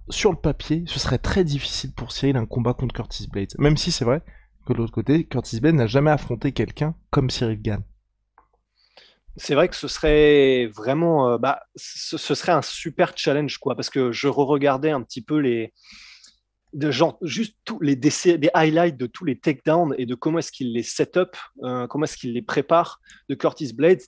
sur le papier, ce serait très difficile pour Cyril un combat contre Curtis Blades. Même si c'est vrai que de l'autre côté, Curtis Blades n'a jamais affronté quelqu'un comme Cyril Gane. C'est vrai que ce serait vraiment, ce serait un super challenge, quoi, parce que je re-regardais un petit peu genre, juste tous des highlights de tous les takedowns et de comment est-ce qu'il les set up, comment est-ce qu'il les prépare de Curtis Blades.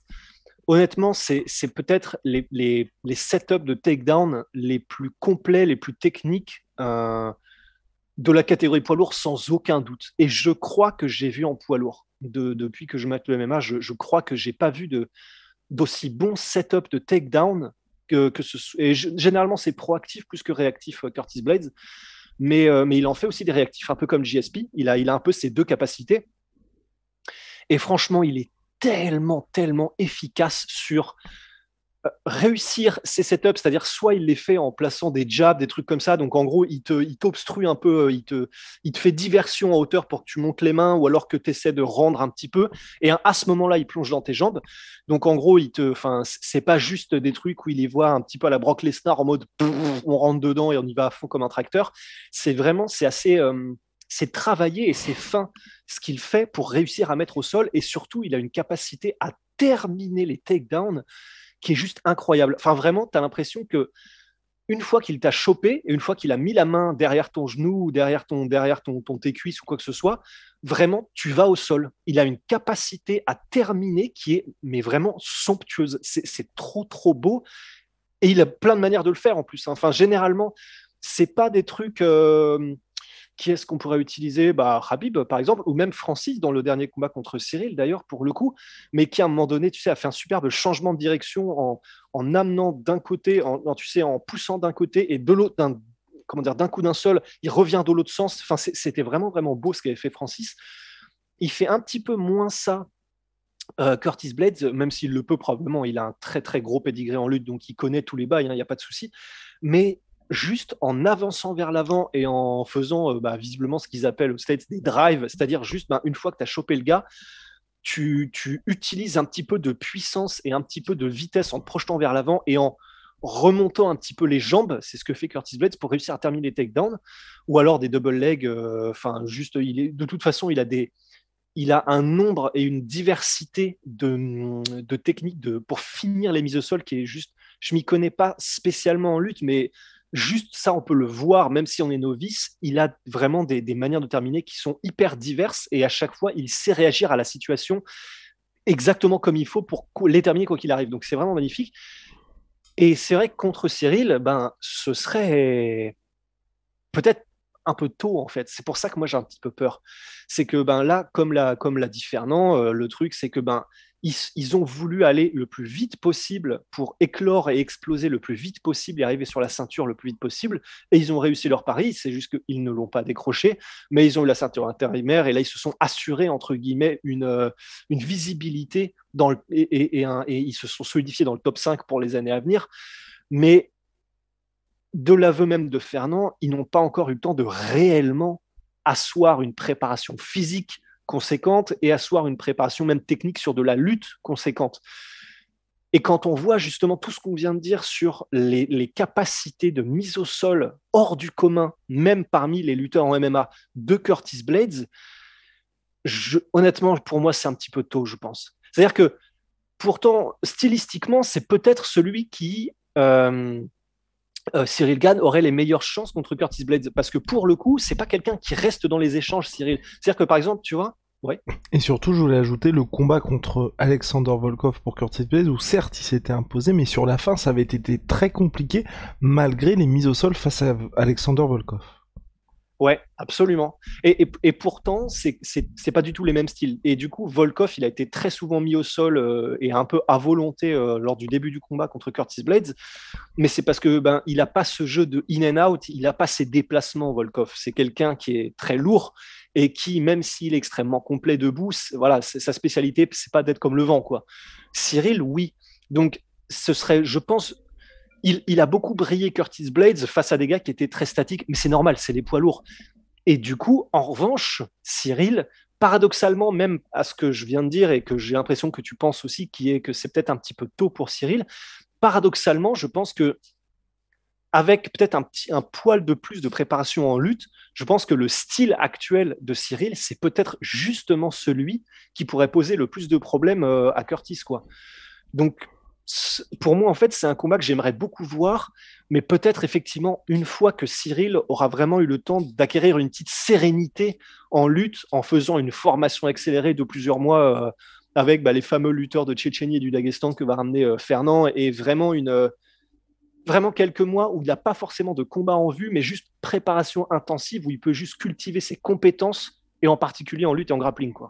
Honnêtement, c'est peut-être les setups de takedown les plus complets, les plus techniques de la catégorie poids lourd, sans aucun doute. Et je crois que j'ai vu en poids lourd, depuis que je mate le MMA, je crois que j'ai pas vu d'aussi bon setup de takedown généralement, c'est proactif plus que réactif, Curtis Blades. Mais il en fait aussi des réactifs, un peu comme JSP. Il a un peu ces deux capacités. Et franchement, il est tellement, tellement efficace sur réussir ces setups, c'est-à-dire soit il les fait en plaçant des jabs, des trucs comme ça, donc en gros, il t'obstrue un peu, il te fait diversion en hauteur pour que tu montes les mains ou alors que tu essaies de rendre un petit peu, et à ce moment-là, il plonge dans tes jambes. Donc en gros, c'est pas juste des trucs où il les voit un petit peu à la Brock Lesnar en mode on rentre dedans et on y va à fond comme un tracteur. C'est vraiment, c'est assez. C'est travaillé et c'est fin ce qu'il fait pour réussir à mettre au sol, et surtout, il a une capacité à terminer les takedowns qui est juste incroyable. Enfin, vraiment, tu as l'impression que une fois qu'il t'a chopé et une fois qu'il a mis la main derrière ton genou ou derrière ton tes cuisses ou quoi que ce soit, vraiment, tu vas au sol. Il a une capacité à terminer qui est mais vraiment somptueuse. C'est trop, trop beau. Et il a plein de manières de le faire en plus. Enfin, généralement, c'est pas des trucs. Qui est-ce qu'on pourrait utiliser? Habib, par exemple, ou même Francis dans le dernier combat contre Cyril, d'ailleurs, pour le coup, mais qui, à un moment donné, tu sais, a fait un superbe changement de direction en amenant d'un côté, tu sais, en poussant d'un côté et de l'autre, comment dire, d'un coup d'un seul, il revient de l'autre sens. Enfin, c'était vraiment, vraiment beau ce qu'avait fait Francis. Il fait un petit peu moins ça, Curtis Blades, même s'il le peut probablement, il a un très très gros pédigré en lutte, donc il connaît tous les bails, il n'y a pas de souci. Mais juste en avançant vers l'avant et en faisant visiblement ce qu'ils appellent aux States des drives, c'est-à-dire juste une fois que tu as chopé le gars, tu utilises un petit peu de puissance et un petit peu de vitesse en te projetant vers l'avant et en remontant un petit peu les jambes, c'est ce que fait Curtis Blades pour réussir à terminer les takedowns, ou alors des double legs, juste, de toute façon, il a un nombre et une diversité de techniques pour finir les mises au sol qui est juste. Je m'y connais pas spécialement en lutte, mais juste ça, on peut le voir, même si on est novice. Il a vraiment des manières de terminer qui sont hyper diverses et à chaque fois, il sait réagir à la situation exactement comme il faut pour les terminer quoi qu'il arrive. Donc c'est vraiment magnifique. Et c'est vrai que contre Cyril, ce serait peut-être un peu tôt en fait. C'est pour ça que moi j'ai un petit peu peur. C'est que là, comme l'a dit Fernand, le truc c'est que ils ont voulu aller le plus vite possible pour éclore et exploser le plus vite possible et arriver sur la ceinture le plus vite possible. Et ils ont réussi leur pari. C'est juste qu'ils ne l'ont pas décroché, mais ils ont eu la ceinture intérimaire et là ils se sont assurés entre guillemets une visibilité et ils se sont solidifiés dans le top 5 pour les années à venir. Mais de l'aveu même de Fernand, ils n'ont pas encore eu le temps de réellement asseoir une préparation physique conséquente et asseoir une préparation même technique sur de la lutte conséquente. Et quand on voit justement tout ce qu'on vient de dire sur les capacités de mise au sol hors du commun, même parmi les lutteurs en MMA de Curtis Blades, honnêtement, pour moi, c'est un petit peu tôt, je pense. C'est-à-dire que pourtant, stylistiquement, c'est peut-être celui qui, Cyril Gann aurait les meilleures chances contre Curtis Blades parce que pour le coup, c'est pas quelqu'un qui reste dans les échanges, Cyril. C'est-à-dire que par exemple, tu vois, ouais, Et surtout, je voulais ajouter le combat contre Alexander Volkov pour Curtis Blades, où certes il s'était imposé, mais sur la fin ça avait été très compliqué, malgré les mises au sol face à Alexander Volkov. ouais, absolument. Et pourtant, c'est pas du tout les mêmes styles. Et du coup, Volkov, il a été très souvent mis au sol et un peu à volonté lors du début du combat contre Curtis Blades. Mais c'est parce que il a pas ce jeu de in and out, il a pas ses déplacements, Volkov. C'est quelqu'un qui est très lourd et qui, même s'il est extrêmement complet debout, voilà, sa spécialité, c'est pas d'être comme le vent, quoi. Cyril, oui. Donc, ce serait, je pense, il a beaucoup brillé Curtis Blades face à des gars qui étaient très statiques, mais c'est normal, c'est des poids lourds. Et du coup, en revanche, Cyril, paradoxalement, même à ce que je viens de dire et que j'ai l'impression que tu penses aussi, qui est que c'est peut-être un petit peu tôt pour Cyril, paradoxalement, je pense que avec peut-être un poil de plus de préparation en lutte, je pense que le style actuel de Cyril, c'est peut-être justement celui qui pourrait poser le plus de problèmes à Curtis, quoi. Donc, pour moi, en fait, c'est un combat que j'aimerais beaucoup voir, mais peut-être effectivement une fois que Cyril aura vraiment eu le temps d'acquérir une petite sérénité en lutte, en faisant une formation accélérée de plusieurs mois avec les fameux lutteurs de Tchétchénie et du Daghestan que va ramener Fernand, et vraiment vraiment quelques mois où il n'a pas forcément de combat en vue, mais juste préparation intensive où il peut juste cultiver ses compétences, et en particulier en lutte et en grappling, quoi.